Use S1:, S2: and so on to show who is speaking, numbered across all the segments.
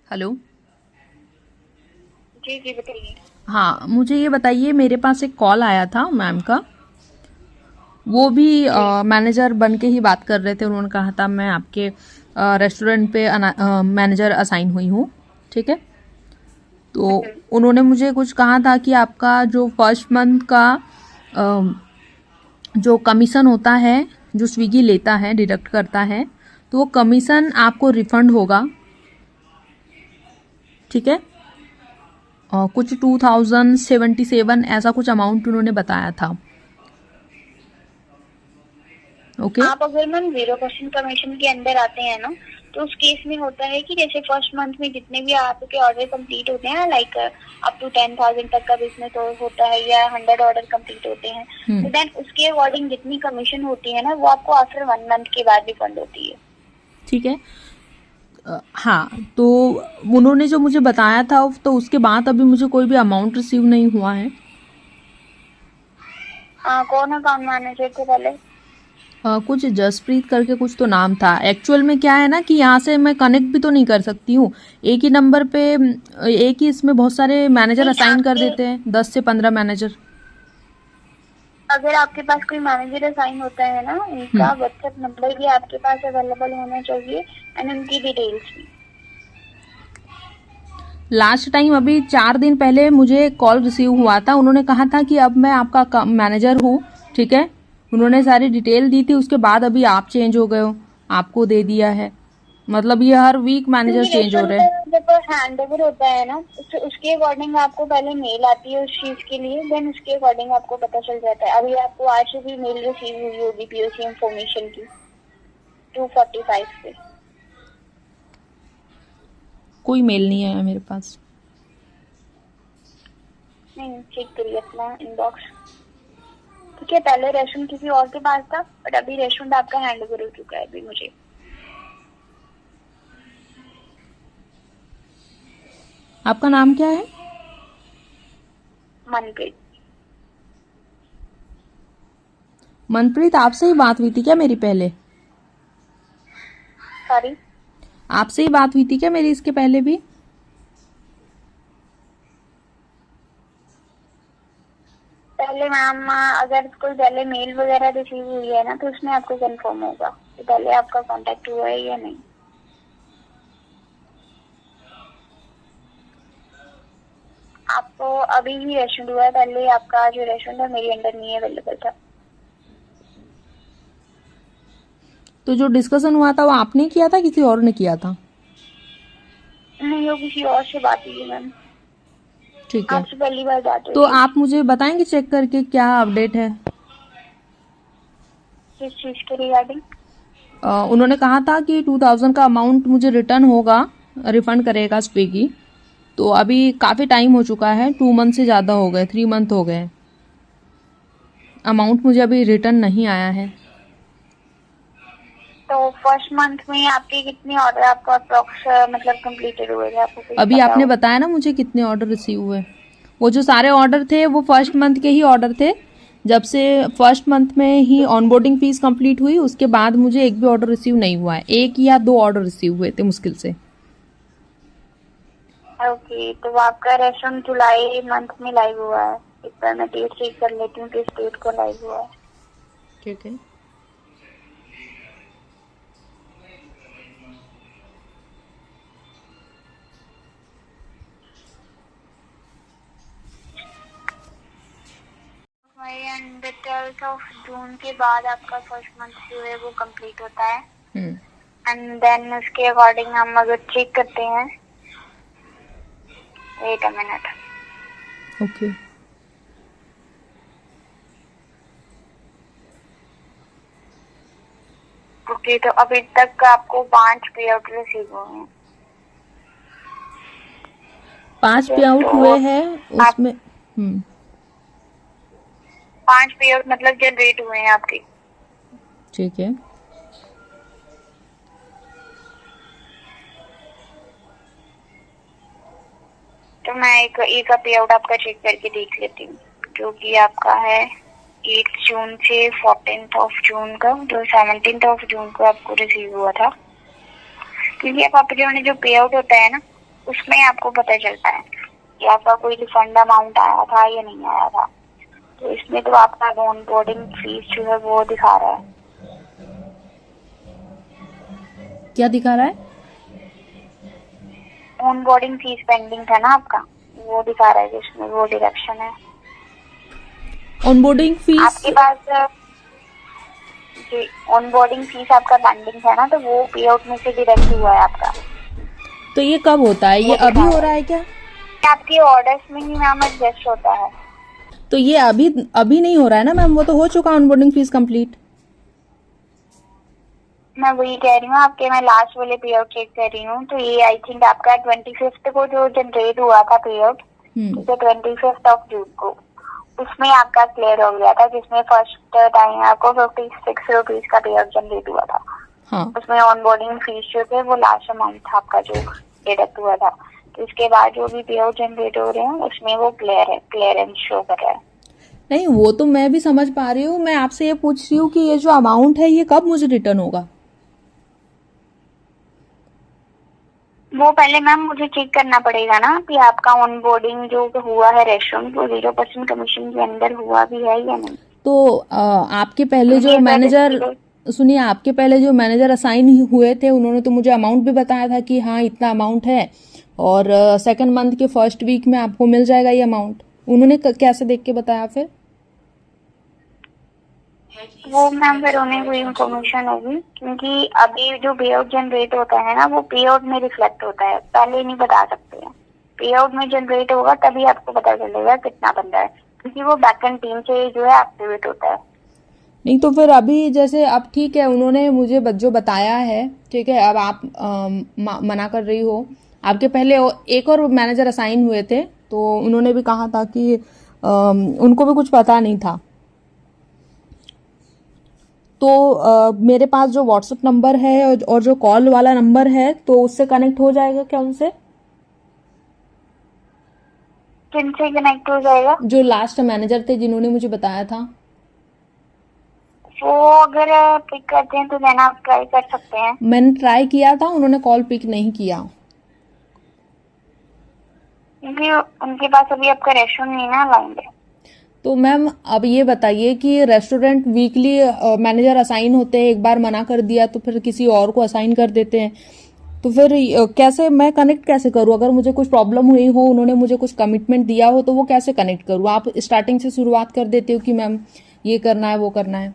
S1: Hello.
S2: जी जी बताइए।
S1: हाँ, मुझे ये बताइए, मेरे पास एक कॉल आया था मैम का। वो भी
S2: जी
S1: मैनेजर बन के ही बात कर रहे थे। उन्होंने कहा था मैं आपके रेस्टोरेंट पे मैनेजर असाइन हुई हूँ। ठीक है। तो
S2: हम्म,
S1: उन्होंने मुझे कुछ कहा था कि आपका जो फर्स्ट मंथ का अ, जो कमीशन होता है, जो स्विगी लेता है, डिडक्ट करता है, तो वो कमीशन आपको रिफंड होगा। ठीक है। कुछ 2077 ऐसा कुछ अमाउंट उन्होंने बताया था। ओके।
S2: आप अगर मैम 0% कमीशन के अंदर आते हैं ना, तो उस केस में होता है कि जैसे फर्स्ट मंथ में जितने भी आपके ऑर्डर कंप्लीट होते हैं, लाइक अप टू 10,000 तक का बिजनेस होता है या 100 ऑर्डर कंप्लीट होते हैं, तो
S1: हम्म।
S2: देन उसके अकॉर्डिंग जितनी कमीशन होती है ना, वो आपको आफ्टर 1 मंथ के बाद रिफंड होती है।
S1: ठीक है। हाँ, तो उन्होंने जो मुझे बताया था, तो उसके बाद अभी मुझे कोई भी अमाउंट रिसीव नहीं हुआ है।
S2: कौन अकाउंट मैनेजर थे पहले?
S1: कुछ जसप्रीत करके कुछ तो नाम था। एक्चुअल में क्या है ना कि यहाँ से मैं कनेक्ट भी तो नहीं कर सकती हूँ। एक ही नंबर पे एक ही इसमें बहुत सारे मैनेजर
S2: नहीं,
S1: असाइन कर
S2: आपके
S1: देते हैं, 10 से 15 मैनेजर।
S2: अगर आपके पास कोई मैनेजर असाइन होता है ना,
S1: हम्म।
S2: उनका व्हाट्सएप नंबर भी आपके पास अवेलेबल होना चाहिए, एंड उनकी डिटेल्स भी।
S1: लास्ट टाइम अभी 4 दिन पहले मुझे कॉल रिसीव हुआ था। उन्होंने कहा था कि अब मैं आपका मैनेजर हूँ। ठीक है। उन्होंने सारी डिटेल दी थी। उसके बाद अभी आप चेंज हो गए हो, आपको दे दिया है। मतलब ये हर वीक मैनेजर
S2: क्योंकि
S1: चेंज हो
S2: रेस्टोरेंट
S1: रहे
S2: का
S1: हैं।
S2: जब हैंड ओवर होता है ना, उसके अकॉर्डिंग आपको पहले मेल आती है उस चीज के लिए, देन उसके अकॉर्डिंग आपको पता चल जाता है। अभी आपको आज भी मेल रिसीव हुई होगी पीओसी इंफॉर्मेशन की 2:45 पे।
S1: कोई मेल नहीं आया मेरे पास।
S2: नहीं, चेक करिए अपना इनबॉक्स। ठीक है, पहले रेस्टोरेंट किसी और के पास था, बट अभी रेस्टोरेंट आपका हैंड ओवर हो चुका है अभी मुझे।
S1: आपका नाम क्या है?
S2: मनप्रीत।
S1: मनप्रीत, आपसे ही बात हुई थी क्या मेरी पहले?
S2: सॉरी।
S1: आपसे ही बात हुई थी क्या मेरी इसके पहले भी?
S2: पहले मैम, अगर कोई पहले मेल वगैरह रिसीव हुई है ना, तो उसमें आपको कंफर्म होगा कि पहले आपका कांटेक्ट हुआ है या नहीं। आपको अभी ही रेस्टोरेंट हुआ है, पहले आपका जो रेस्टोरेंट है मेरे अंडर नहीं अवेलेबल था।
S1: तो जो डिस्कशन हुआ था वो आपने किया था, किसी और ने किया था?
S2: नहीं, वो किसी और से बात हुई है मैम।
S1: ठीक है।
S2: आपसे पहली बार बात
S1: तो
S2: हुई है।
S1: आप मुझे बताएंगे चेक करके क्या अपडेट है?
S2: किस चीज के रिगार्डिंग?
S1: उन्होंने कहा था कि 2000 का अमाउंट मुझे रिटर्न होगा, रिफंड करेगा स्विगी। तो अभी काफ़ी टाइम हो चुका है, 2 मंथ से ज़्यादा हो गए, 3 मंथ हो गए। अमाउंट मुझे अभी रिटर्न नहीं आया है।
S2: तो फर्स्ट मंथ में आपके कितने ऑर्डर आपको अप्रोक्स मतलब कंप्लीटेड हुए थे, आपको कुछ
S1: अभी
S2: पता
S1: आपने
S2: हो?
S1: बताया ना मुझे कितने ऑर्डर रिसीव हुए। वो जो सारे ऑर्डर थे वो फर्स्ट मंथ के ही ऑर्डर थे। जब से फर्स्ट मंथ में ही ऑनबोर्डिंग फीस कंप्लीट हुई, उसके बाद मुझे एक भी ऑर्डर रिसीव नहीं हुआ है। 1 या 2 ऑर्डर रिसीव हुए थे मुश्किल से।
S2: ओके, तो वो आपका रेस्टोरेंट जुलाई मंथ में लाइव हुआ है। एक बार मैं डेट चेक कर लेती हूँ किस डेट को लाइव हुआ है।
S1: ठीक है।
S2: एंड 12 जून के बाद आपका फर्स्ट मंथ जो है वो कंप्लीट होता है।
S1: हम्म।
S2: एंड देन उसके अकॉर्डिंग हम अगर चेक करते हैं, wait a minute.
S1: Okay.
S2: Okay, तो अभी तक आपको 5 पे आउट रिसीव हुए हैं।
S1: 5
S2: ठीक है,
S1: पे आउट
S2: तो
S1: हुए हैं
S2: आप
S1: उसमें।
S2: 5 पे आउट मतलब जनरेट हुए हैं आपके।
S1: ठीक है।
S2: तो मैं एक का पे आउट आपका चेक करके देख लेती हूँ, जो कि आपका है 8 जून से 14 जून का, जो 17 जून को आपको रिसीव हुआ था। क्योंकि आप अपने जो पे आउट होता है ना, उसमें आपको पता चलता है कि आपका कोई रिफंड अमाउंट आया था या नहीं आया था। तो इसमें तो आपका ऑनबोर्डिंग फीस जो है वो दिखा रहा है।
S1: क्या दिखा रहा है?
S2: ऑनबोर्डिंग फीस पेंडिंग था ना आपका, वो दिखा रहा है जिसमें वो डिडक्शन है
S1: ऑनबोर्डिंग फीस?
S2: आपके पास। जी, ऑनबोर्डिंग फीस आपका पेंडिंग था ना, तो वो पे आउट में से डिडक्ट हुआ है आपका।
S1: तो ये कब होता है? ये अभी हो रहा है क्या?
S2: आपके ऑर्डर्स में ही मैम एडजस्ट होता है।
S1: तो ये अभी अभी नहीं हो रहा है ना मैम, वो तो हो चुका ऑनबोर्डिंग फीस कंप्लीट।
S2: मैं वही कह रही हूँ आपके, मैं लास्ट वाले पे आउट चेक कर रही हूँ, तो ये आई थिंक आपका 25 को जो जनरेट हुआ था पे आउट, ठीक है, 25 जून को, उसमें आपका क्लियर हो गया था, जिसमें फर्स्ट टाइम आपको 56 रुपीज का पे आउट जनरेट हुआ था।
S1: हाँ।
S2: उसमें ऑनबोर्डिंग फीस जो थे वो लास्ट अमाउंट था आपका जो डिडक्ट हुआ था। तो इसके बाद जो भी पे आउट जनरेट हो रहे हैं उसमें वो क्लियर है, क्लियरेंस शो कर रहा है।
S1: नहीं, वो तो मैं भी समझ पा रही हूँ। मैं आपसे ये पूछ रही हूँ कि ये जो अमाउंट है ये कब मुझे रिटर्न होगा?
S2: वो पहले मैम मुझे चेक करना पड़ेगा ना कि आपका ऑनबोर्डिंग जो हुआ है रेस्टोरेंट वो 0% कमीशन के अंदर हुआ भी है या नहीं।
S1: तो आपके पहले जो मैनेजर, सुनिए, आपके पहले जो मैनेजर असाइन हुए थे उन्होंने तो मुझे अमाउंट भी बताया था कि हाँ इतना अमाउंट है और सेकंड मंथ के फर्स्ट वीक में आपको मिल जाएगा ये अमाउंट। उन्होंने कैसे देख के बताया फिर?
S2: वो मैम फिर उन्हें कोई इन्फॉर्मेशन होगी, क्योंकि अभी जो पे आउट जनरेट होता है ना वो पे आउट में रिफ्लेक्ट होता है, पहले नहीं बता सकते हैं। पे आउट में जनरेट होगा तभी आपको पता चलेगा कितना बंदा है, क्योंकि वो बैकएंड टीम से जो है एक्टिवेट होता है।
S1: नहीं तो फिर अभी जैसे अब ठीक है, उन्होंने मुझे जो बताया है, ठीक है, अब आप मना कर रही हो। आपके पहले एक और मैनेजर असाइन हुए थे तो उन्होंने भी कहा था कि उनको भी कुछ पता नहीं था। तो मेरे पास जो व्हाट्सएप नंबर है और जो कॉल वाला नंबर है तो उससे कनेक्ट हो जाएगा क्या उनसे?
S2: किनसे कनेक्ट हो जाएगा?
S1: जो लास्ट मैनेजर थे जिन्होंने मुझे बताया था।
S2: वो अगर पिक करते हैं तो देन आप ट्राई कर सकते हैं।
S1: मैंने ट्राई किया था, उन्होंने कॉल पिक नहीं किया।
S2: क्योंकि उनके पास अभी आपका रेस्टोरेंट नहीं ना अलाउंड है।
S1: तो मैम अब ये बताइए कि रेस्टोरेंट वीकली मैनेजर असाइन होते हैं, एक बार मना कर दिया तो फिर किसी और को असाइन कर देते हैं, तो फिर कैसे मैं कनेक्ट कैसे करूँ? अगर मुझे कुछ प्रॉब्लम हुई हो, उन्होंने मुझे कुछ कमिटमेंट दिया हो, तो वो कैसे कनेक्ट करूँ? आप स्टार्टिंग से शुरुआत कर देते हो कि मैम ये करना है वो करना है,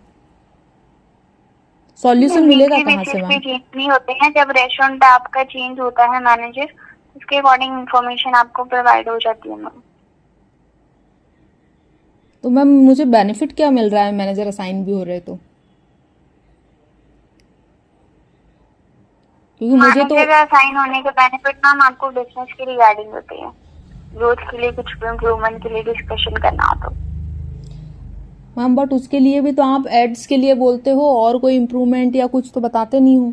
S1: सॉल्यूशन मिलेगा कहाँ से मैम?
S2: चेंज नहीं होते हैं, जब रेस्टोरेंट आपका चेंज होता है मैनेजर, उसके अकॉर्डिंग इंफॉर्मेशन आपको प्रोवाइड हो जाती है मैम।
S1: तो मैम मुझे बेनिफिट क्या मिल रहा है मैनेजर असाइन भी हो रहे तो? क्योंकि मुझे तो
S2: असाइन होने के बेनिफिट मैम आपको बिजनेस के रिगार्डिंग होते हैं, ग्रोथ के लिए, कुछ इम्प्रूवमेंट के लिए डिस्कशन करना हो तो।
S1: मैम बट उसके लिए भी तो आप एड्स के लिए बोलते हो, और कोई इम्प्रूवमेंट या कुछ तो बताते नहीं हो।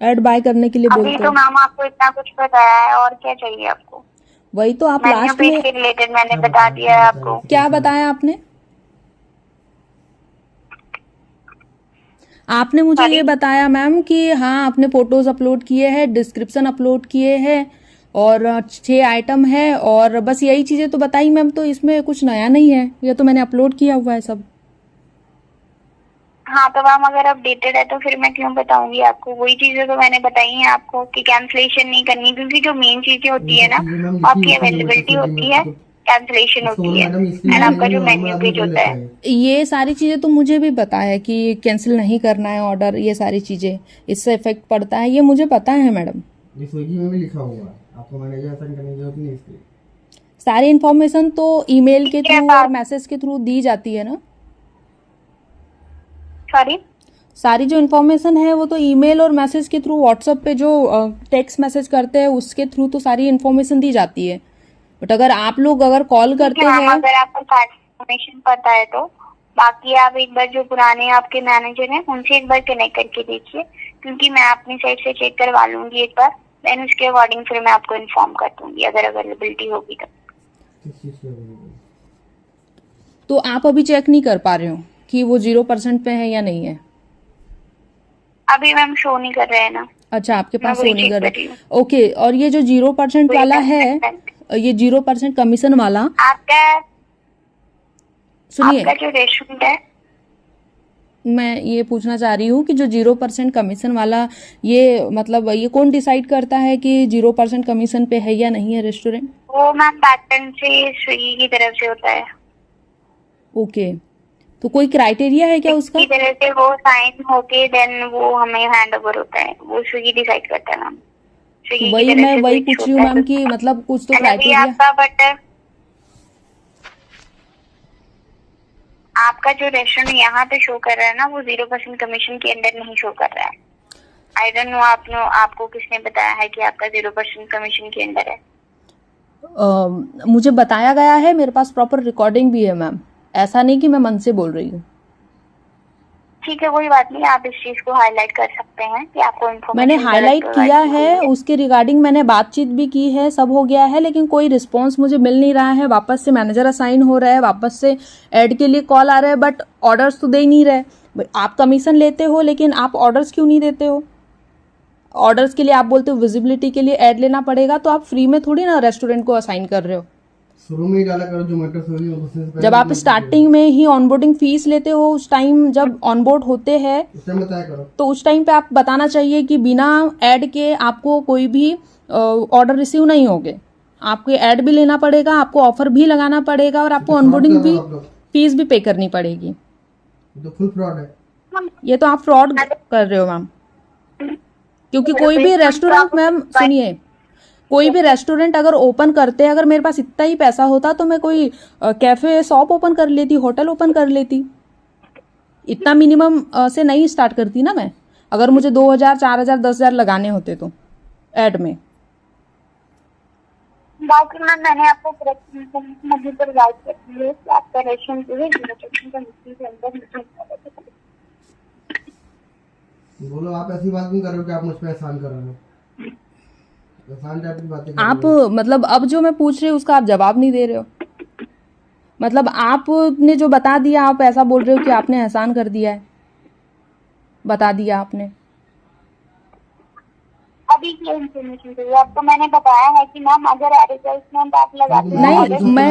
S1: एड बाय करने के लिए बोलते हो।
S2: अभी तो मैम आपको इतना कुछ बताया है, और क्या चाहिए आपको?
S1: वही तो आप लास्ट में
S2: के रिलेटेड मैंने बता दिया है आपको।
S1: क्या बताया आपने? आपने मुझे ये बताया मैम कि हाँ आपने फोटोज अपलोड किए हैं, डिस्क्रिप्शन अपलोड किए हैं और 6 आइटम है और बस यही चीजें तो बताई मैम। तो इसमें कुछ नया नहीं है, ये तो मैंने अपलोड किया हुआ है सब।
S2: हाँ तो मैम अगर अपडेटेड है तो फिर मैं क्यों बताऊंगी आपको? वही चीजें तो मैंने बताई हैं आपको कि कैंसिलेशन नहीं करनी, क्योंकि जो मेन चीजें होती है ना, आपकी अवेलेबिलिटी होती है, कैंसिलेशन होती है, एंड आपका जो मेन्यू पेज होता है।
S1: ये सारी चीजें तो मुझे भी पता है कि कैंसिल नहीं करना है ऑर्डर, ये सारी चीजें, इससे इफेक्ट पड़ता है, ये मुझे पता है मैडम।
S3: स्विगी में भी लिखा हुआ है, आपको मैनेजर असाइन करने की जरूरत नहीं इसकी।
S1: सारी इन्फॉर्मेशन तो ईमेल के थ्रू और मैसेज के थ्रू दी जाती है ना?
S2: सॉरी,
S1: सारी जो इन्फॉर्मेशन है वो तो ईमेल और मैसेज के थ्रू, व्हाट्सएप पे जो टेक्स्ट मैसेज करते हैं उसके थ्रू तो सारी इन्फॉर्मेशन दी जाती है। बट अगर आप लोग अगर कॉल करते हैं,
S2: अगर आपको सारी इन्फॉर्मेशन पता है तो बाकी आप एक बार जो पुराने आपके मैनेजर हैं उनसे एक बार कनेक्ट करके देखिए, क्योंकि मैं अपनी साइड से चेक करवा लूंगी एक बार, देन उसके अकॉर्डिंग फिर मैं आपको इन्फॉर्म कर दूंगी अगर अवेलेबिलिटी होगी
S1: तो आप अभी चेक नहीं कर पा रहे हो कि वो 0% पे है या नहीं है?
S2: अभी मैम शो नहीं कर रहे हैं ना।
S1: अच्छा, आपके
S2: मैं
S1: पास
S2: वही
S1: शो नहीं
S2: चेक
S1: कर
S2: कर रही
S1: रहा।
S2: हूँ।
S1: ओके, और ये जो 0% वाला है, ये 0% कमीशन वाला,
S2: आपका
S1: सुनिए,
S2: आपका जो रेस्टोरेंट है,
S1: मैं ये पूछना चाह रही हूँ कि जो 0% कमीशन वाला, ये मतलब ये कौन डिसाइड करता है कि 0% कमीशन पे है या नहीं है रेस्टोरेंट?
S2: वो मैम बैकएंड से स्विगी की तरफ से होता है।
S1: ओके, तो कोई क्राइटेरिया है क्या उसका?
S2: की तरह से वो साइन होके देन वो हमें हैंड ओवर होता है, वो स्विगी डिसाइड करता है मैम।
S1: तो
S2: स्विगी की
S1: वही
S2: तरफ
S1: मैं
S2: से
S1: वही
S2: कुछ
S1: पूछ रही हूँ
S2: होता
S1: मैम
S2: है।
S1: कि मतलब कुछ तो
S2: एंड अभी
S1: क्राइटेरिया।
S2: आपका बट आपका जो रेस्टोरेंट यहाँ पे शो कर रहा है ना, वो 0% कमीशन के अंदर नहीं शो कर रहा है। आई डोंट नो आपको किसने बताया है कि आपका 0% कमीशन के अंदर है।
S1: मुझे बताया गया है, मेरे पास प्रॉपर रिकॉर्डिंग भी है मैम, ऐसा नहीं कि मैं मन से बोल रही हूँ।
S2: ठीक है, कोई बात नहीं, आप इस चीज को हाईलाइट कर सकते हैं कि आपको
S1: मैंने
S2: इन्फॉर्मेशन
S1: हाईलाइट किया है, उसके रिगार्डिंग मैंने बातचीत भी की है, सब हो गया है, लेकिन कोई रिस्पांस मुझे मिल नहीं रहा है। वापस से मैनेजर असाइन हो रहा है, वापस से ऐड के लिए कॉल आ रहा है, बट ऑर्डर्स तो दे ही नहीं रहे। आप कमीशन लेते हो लेकिन आप ऑर्डर्स क्यों नहीं देते हो? ऑर्डर्स के लिए आप बोलते हो विजिबिलिटी के लिए ऐड लेना पड़ेगा, तो आप फ्री में थोड़ी ना रेस्टोरेंट को असाइन कर रहे हो।
S3: शुरू में ही डाला करो जोमेटो स्विगी, उससे पहले
S1: जब आप
S3: Zomato
S1: स्टार्टिंग में ही ऑनबोर्डिंग फीस लेते हो, उस टाइम जब ऑनबोर्ड होते हैं,
S3: उस टाइम बताया करो।
S1: तो उस टाइम पे आप बताना चाहिए कि बिना ऐड के आपको कोई भी ऑर्डर रिसीव नहीं होंगे। आपको ऐड भी लेना पड़ेगा, आपको ऑफर भी लगाना पड़ेगा, और आपको
S3: तो
S1: ऑनबोर्डिंग
S3: fraud कर
S1: भी
S3: रहे हो आप लोग,
S1: फीस भी पे करनी पड़ेगी।
S3: ये तो फुल फ्रॉड है।
S1: ये तो आप फ्रॉड कर रहे हो मैम, क्योंकि कोई भी रेस्टोरेंट, मैम सुनिए, कोई भी रेस्टोरेंट अगर ओपन करते, अगर मेरे पास इतना ही पैसा होता तो मैं कोई कैफे शॉप ओपन कर लेती, होटल ओपन कर लेती। इतना मिनिमम से नहीं स्टार्ट करती ना मैं, अगर मुझे 2000, 4000, 10,000 लगाने होते तो ऐड में।
S2: बाकी मैम मैंने आपको करेक्ट इन्फॉर्मेशन अभी प्रोवाइड कर दी है कि आपका रेस्टोरेंट जो है 0% कमीशन के अंदर नहीं है।
S3: बोलो, आप ऐसी बात नहीं कर रहे हो कि आप मुझ पे एहसान कर रहे हो, एहसान टाइप की बातें कर
S1: आप
S3: रहे हो।
S1: मतलब अब जो मैं पूछ रही हूँ उसका आप जवाब नहीं दे रहे हो। मतलब आपने जो बता दिया, आप ऐसा बोल रहे हो कि आपने एहसान कर दिया है, बता दिया आपने।
S2: अभी क्या इन्फॉर्मेशन चाहिए आपको? मैंने बताया है कि मैम अगर एडवर्टाइजमेंट आप लगाते हैं,
S1: नहीं,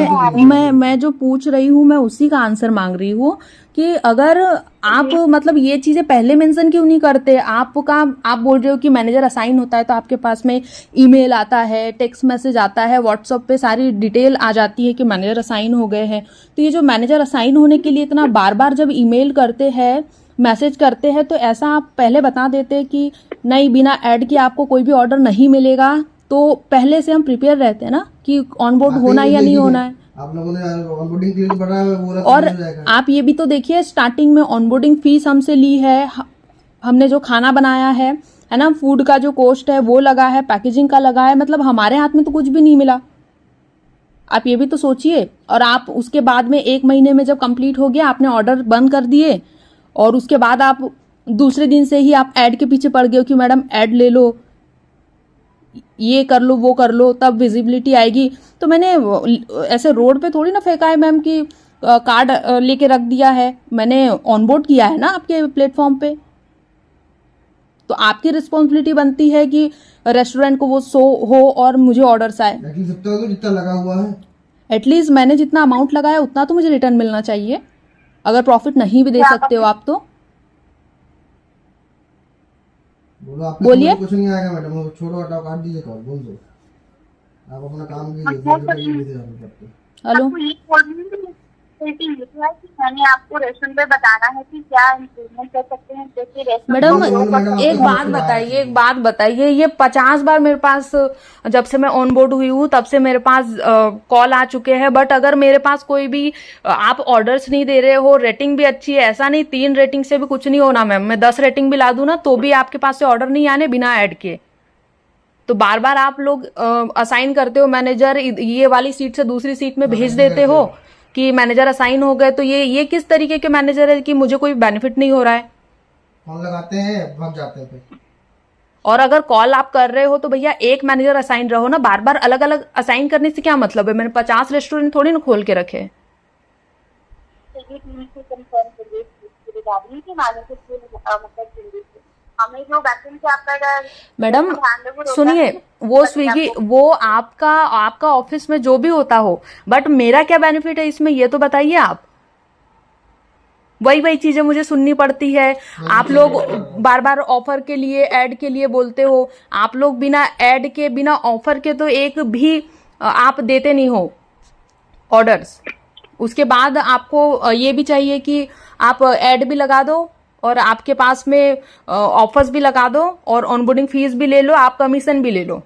S2: ऑर्डर
S1: मैं जो पूछ रही हूँ, मैं उसी का आंसर मांग रही हूँ कि अगर आप मतलब ये चीजें पहले मेंशन क्यों नहीं करते? आपका आप बोल रहे हो कि मैनेजर असाइन होता है तो आपके पास में ईमेल आता है, टेक्स्ट मैसेज आता है, व्हाट्सएप पे सारी डिटेल आ जाती है कि मैनेजर असाइन हो गए हैं। तो ये जो मैनेजर असाइन होने के लिए इतना बार बार जब ईमेल करते हैं, मैसेज करते हैं, तो ऐसा आप पहले बता देते कि नहीं, बिना ऐड के आपको कोई भी ऑर्डर नहीं मिलेगा, तो पहले से हम प्रिपेयर रहते हैं ना कि ऑनबोर्ड
S3: आते
S1: होना
S3: ही
S1: या नहीं
S3: देखिए,
S1: होना है।
S3: आप लोगों ने ऑनबोर्डिंग के लिए बढ़ा है, वो रद्द
S1: और
S3: हो जाएगा।
S1: आप ये भी तो देखिए, स्टार्टिंग में ऑनबोर्डिंग फीस हमसे ली है, हमने जो खाना बनाया है ना, फूड का जो कॉस्ट है वो लगा है, पैकेजिंग का लगा है, मतलब हमारे हाथ में तो कुछ भी नहीं मिला। आप ये भी तो सोचिए। और आप उसके बाद में 1 महीने में जब कंप्लीट हो गया, आपने ऑर्डर बंद कर दिए, और उसके बाद आप दूसरे दिन से ही आप ऐड के पीछे पड़ गए हो कि मैडम ऐड ले लो, ये कर लो, वो कर लो, तब विजिबिलिटी आएगी। तो मैंने ऐसे रोड पे थोड़ी ना फेंका है मैम कि कार्ड लेके रख दिया है, मैंने ऑनबोर्ड किया है ना आपके प्लेटफॉर्म पे। तो आपकी रिस्पॉन्सिबिलिटी बनती है कि रेस्टोरेंट को वो शो हो और मुझे ऑर्डर्स आए।
S3: एटलीस्ट इतना तो जितना लगा हुआ है,
S1: एटलीस्ट मैंने जितना अमाउंट लगाया उतना तो मुझे रिटर्न मिलना चाहिए, अगर प्रॉफिट नहीं भी दे सकते हो आप तो।
S3: बोलो। आपके
S1: बोलिए।
S3: कुछ नहीं आएगा मैडम, वो छोड़ो, हटाओ, काट दीजिए कॉल, बोल दो। आप अपना काम कीजिए, 10 रुपये की लीजिए आप करते।
S1: हेलो,
S2: आपको ये बोलने की फैसिलिटी ये है कि मैंने आपको रेस्टोरेंट पे बताना है कि क्या इम्प्रूवमेंट कर सकते हैं, जैसे
S1: मैडम
S3: मैडम,
S1: एक बात बताइए, ये 50 बार मेरे पास, जब से मैं ऑन बोर्ड हुई हूँ तब से मेरे पास कॉल आ चुके हैं, बट अगर मेरे पास कोई भी आप ऑर्डर्स नहीं दे रहे हो, रेटिंग भी अच्छी है, ऐसा नहीं 3 रेटिंग से भी कुछ नहीं होना मैम, मैं 10 रेटिंग भी ला दूं ना तो भी आपके पास से ऑर्डर नहीं आने बिना ऐड के। तो बार बार आप लोग असाइन करते हो मैनेजर, ये वाली सीट से दूसरी सीट में भेज देते हो कि मैनेजर असाइन हो गए, तो ये किस तरीके के मैनेजर है कि मुझे कोई बेनिफिट नहीं हो रहा है?
S3: फोन लगाते हैं, भाग जाते हैं फिर।
S1: और अगर कॉल आप कर रहे हो तो भैया एक मैनेजर असाइन रहो ना, बार बार अलग अलग असाइन करने से क्या मतलब है? मैंने 50 रेस्टोरेंट थोड़ी ना खोल के रखे।
S2: हमें जो वैकेंसी आपका
S1: मैडम
S2: हैंडओवर होता
S1: सुनिए,
S2: है,
S1: वो
S2: तभी
S1: स्विगी
S2: आपको-
S1: वो आपका ऑफिस में जो भी होता हो, बट मेरा क्या बेनिफिट है इसमें, ये तो बताइए आप। वही चीजें मुझे सुननी पड़ती है। आप लोग बार बार ऑफर के लिए, ऐड के लिए बोलते हो। आप लोग बिना ऐड के, बिना ऑफर के तो एक भी आप देते नहीं हो ऑर्डर्स। उसके बाद आपको ये भी चाहिए कि आप ऐड भी लगा दो और आपके पास में ऑफर्स भी लगा दो और ऑनबोर्डिंग फीस भी ले लो, आप कमीशन भी ले लो।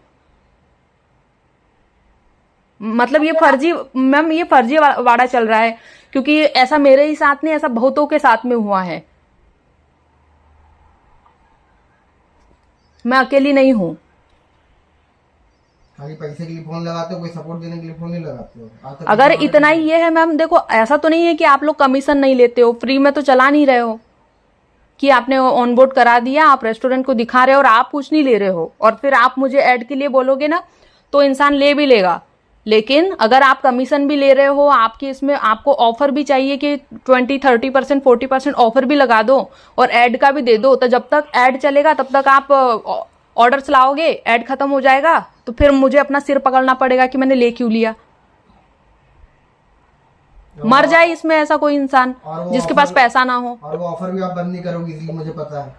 S1: मतलब ये फर्जी, मैम ये फर्जी वाड़ा चल रहा है, क्योंकि ऐसा मेरे ही साथ नहीं, ऐसा बहुतों के साथ में हुआ है। मैं अकेली नहीं हूं।
S3: खाली पैसे के लिए फोन लगाते हो, कोई सपोर्ट देने के लिए फोन नहीं लगाते हो। आज तक
S1: अगर
S3: किसी
S1: इतना ही ये है मैम, देखो ऐसा तो नहीं है कि आप लोग कमीशन नहीं लेते हो, फ्री में तो चला नहीं रहे हो कि आपने ऑनबोर्ड करा दिया, आप रेस्टोरेंट को दिखा रहे हो और आप कुछ नहीं ले रहे हो, और फिर आप मुझे ऐड के लिए बोलोगे ना तो इंसान ले भी लेगा। लेकिन अगर आप कमीशन भी ले रहे हो, आपकी इसमें आपको ऑफर भी चाहिए कि 20-30%, 40% ऑफर भी लगा दो और ऐड का भी दे दो, तो जब तक ऐड चलेगा तब तक आप ऑर्डर्स लाओगे, ऐड खत्म हो जाएगा तो फिर मुझे अपना सिर पकड़ना पड़ेगा कि मैंने ले क्यों लिया। मर जाए इसमें ऐसा कोई इंसान
S3: और वो
S1: जिसके पास
S3: ऑफर-
S1: पैसा ना हो।
S3: और वो ऑफर भी आप बंद नहीं करोगे, इसलिए मुझे पता है।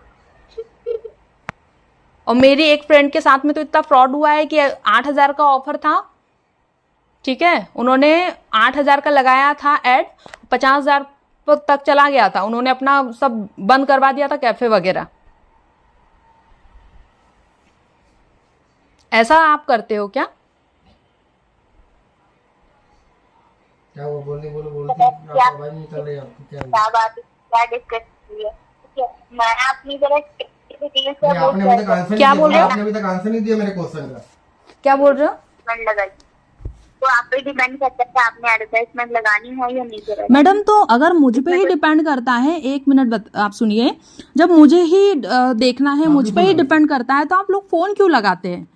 S1: और मेरी एक फ्रेंड के साथ में तो इतना फ्रॉड हुआ है कि 8,000 का ऑफर था, ठीक है, उन्होंने 8,000 का लगाया था ऐड, 50,000 तक चला गया था, उन्होंने अपना सब बंद करवा दिया था, कैफे वगैरह। ऐसा आप करते हो क्या?
S3: क्या वो बोलती आपकी आवाज नहीं निकल रही, आपकी क्या हुआ?
S2: क्या बात है, क्या डिस्कस हुई है, ठीक है। मैं अपनी तरह डिटेल से
S3: नहीं, आपने अभी तक आंसर नहीं
S1: क्या
S3: दिया।
S1: बोल रहे हो?
S3: आपने अभी तक आंसर नहीं दिया मेरे क्वेश्चन का।
S1: क्या बोल रहे हो?
S2: एडवर्टाइजमेंट लगाई, तो आप पे डिपेंड करता है कि आपने एडवर्टाइजमेंट लगानी है या नहीं करानी।
S1: मैडम तो अगर मुझ पे ही डिपेंड करता है, एक मिनट आप सुनिए, जब मुझे ही देखना है, मुझ पे ही डिपेंड करता है, तो आप लोग फोन क्यों लगाते हैं?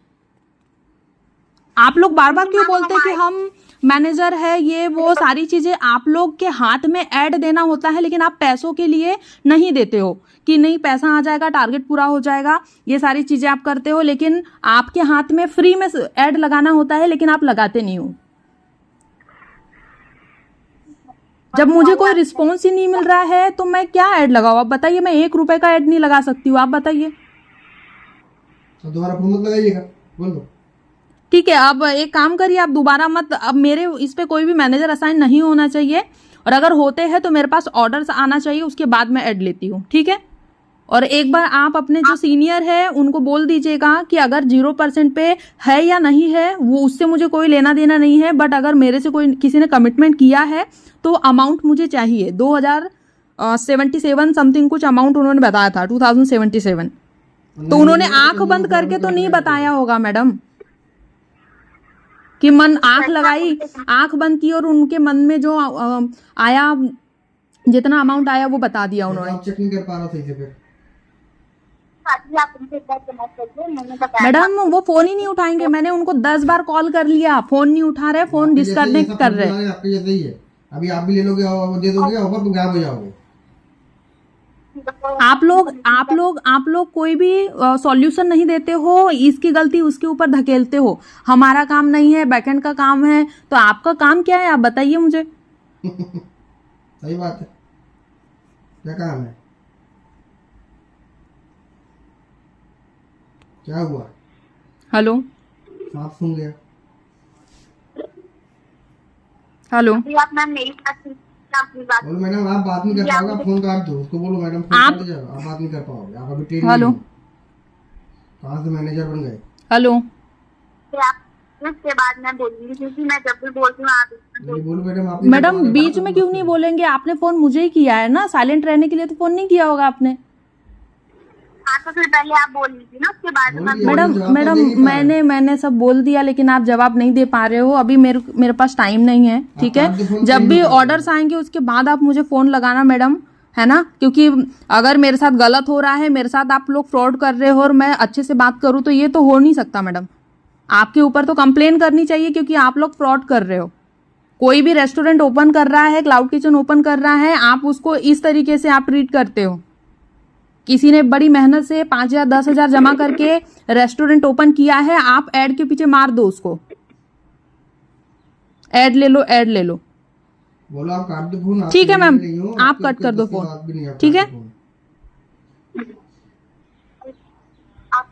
S1: आप लोग बार बार क्यों बोलते हैं कि हम मैनेजर है, ये वो सारी चीजें आप लोग के हाथ में ऐड देना होता है, लेकिन आप पैसों के लिए नहीं देते हो कि नहीं पैसा आ जाएगा, टारगेट पूरा हो जाएगा, ये सारी चीजें आप करते हो, लेकिन आपके हाथ में फ्री में ऐड लगाना होता है, लेकिन आप लगाते नहीं हो। जब मुझे कोई रिस्पॉन्स ही नहीं मिल रहा है तो मैं क्या ऐड लगाऊं? आप बताइए, मैं 1 रुपए का ऐड नहीं लगा सकती हूँ, आप बताइए।
S3: तो दोबारा फोन मत लगाइएगा, बोल दो।
S1: ठीक है, अब एक काम करिए, आप दोबारा मत, अब मेरे इस पे कोई भी मैनेजर असाइन नहीं होना चाहिए, और अगर होते हैं तो मेरे पास ऑर्डर्स आना चाहिए, उसके बाद मैं ऐड लेती हूँ, ठीक है। और एक बार आप अपने जो सीनियर है उनको बोल दीजिएगा कि अगर 0% पे है या नहीं है, वो उससे मुझे कोई लेना देना नहीं है, बट अगर मेरे से कोई किसी ने कमिटमेंट किया है तो अमाउंट मुझे चाहिए। 2077 समथिंग कुछ अमाउंट उन्होंने बताया था, 2077। तो उन्होंने आंख बंद करके तो नहीं बताया होगा मैडम कि मन आंख लगाई, आंख बंद की और उनके मन में जो आया, जितना अमाउंट आया वो बता दिया उन्होंने।
S3: आप चेक नहीं कर पा रहा सही से फिर।
S2: आप उनसे एक बार कनेक्ट करिए, मैंने बताया
S1: मैडम वो फोन ही नहीं उठाएंगे, मैंने उनको 10 बार कॉल कर लिया, फोन नहीं उठा रहे, फोन
S3: आपके जैसे ही
S1: डिस्कनेक्ट
S3: सब
S1: कर
S3: फोन
S1: रहे।
S3: चला रहे, आपके जैसे ही है। अभी आप भी ले लोगे और दे दोगे, ऑफर तो गायब हो जाओगे।
S1: आप लोग कोई भी सॉल्यूशन नहीं देते हो, इसकी गलती उसके ऊपर धकेलते हो। हमारा काम नहीं है, बैकएंड का काम है, तो आपका काम क्या है आप बताइए मुझे।
S3: सही बात है, क्या काम है, क्या हुआ?
S1: हेलो
S3: सांप सूंघ गया।
S1: हेलो,
S2: अभी आप मैम मेरी बात अपनी बात
S3: बोलो मैडम, आप बात नहीं कर पाओगे, आप फोन काट दो, उसको बोलो मैडम फोन
S1: आप-
S3: काट जाओ, आप बात नहीं कर पाओगे, आप अभी ट्रेन
S1: हेलो
S3: कहाँ से मैनेजर बन गए?
S1: हेलो,
S2: से आप उसके बाद मैं बोलूंगी, क्योंकि मैं जब भी बोलती हूँ आप
S3: नहीं बोलो मैडम, आप नहीं कर
S1: मैडम
S3: पाओगे,
S1: बीच
S3: बात
S1: में
S3: तो
S1: क्यों नहीं बोलेंगे? आपने फोन मुझे ही किया है ना, साइलेंट रहने के लिए तो फोन नहीं किया होगा आपने।
S2: हाँ, तो फिर पहले आप बोल लीजिए ना, उसके बाद मैं
S3: बोलिए।
S1: मैडम
S3: जवाब तो
S1: मैडम
S3: दे नहीं पा रहे।
S1: मैंने सब बोल दिया, लेकिन आप जवाब नहीं दे पा रहे हो। अभी मेरे पास टाइम नहीं है, ठीक
S3: आप तो
S1: है।
S3: फोन
S1: जब
S3: कहीं
S1: भी
S3: नहीं
S1: ऑर्डर्स आएंगे उसके बाद आप मुझे फोन लगाना मैडम, है ना, क्योंकि अगर मेरे साथ गलत हो रहा है, मेरे साथ आप लोग फ्रॉड कर रहे हो और मैं अच्छे से बात करूं, तो ये तो हो नहीं सकता मैडम। आपके ऊपर तो कंप्लेन करनी चाहिए, क्योंकि आप लोग फ्रॉड कर रहे हो। कोई भी रेस्टोरेंट ओपन कर रहा है, क्लाउड किचन ओपन कर रहा है, आप उसको इस तरीके से आप ट्रीट करते हो किसी ने बड़ी मेहनत से 5,000 10,000 जमा करके रेस्टोरेंट ओपन किया है, आप ऐड के पीछे मार दो उसको। ऐड ले लो, ऐड ले लो।
S3: बोलो आप काट दो फोन।
S1: ठीक है मैम,
S3: नहीं हो,
S1: आप
S3: आपकी
S1: कट कर दो
S3: किसी
S1: फोन।
S3: बात भी नहीं, आप
S1: ठीक
S3: काट
S1: है।
S3: दो फोन।
S2: आप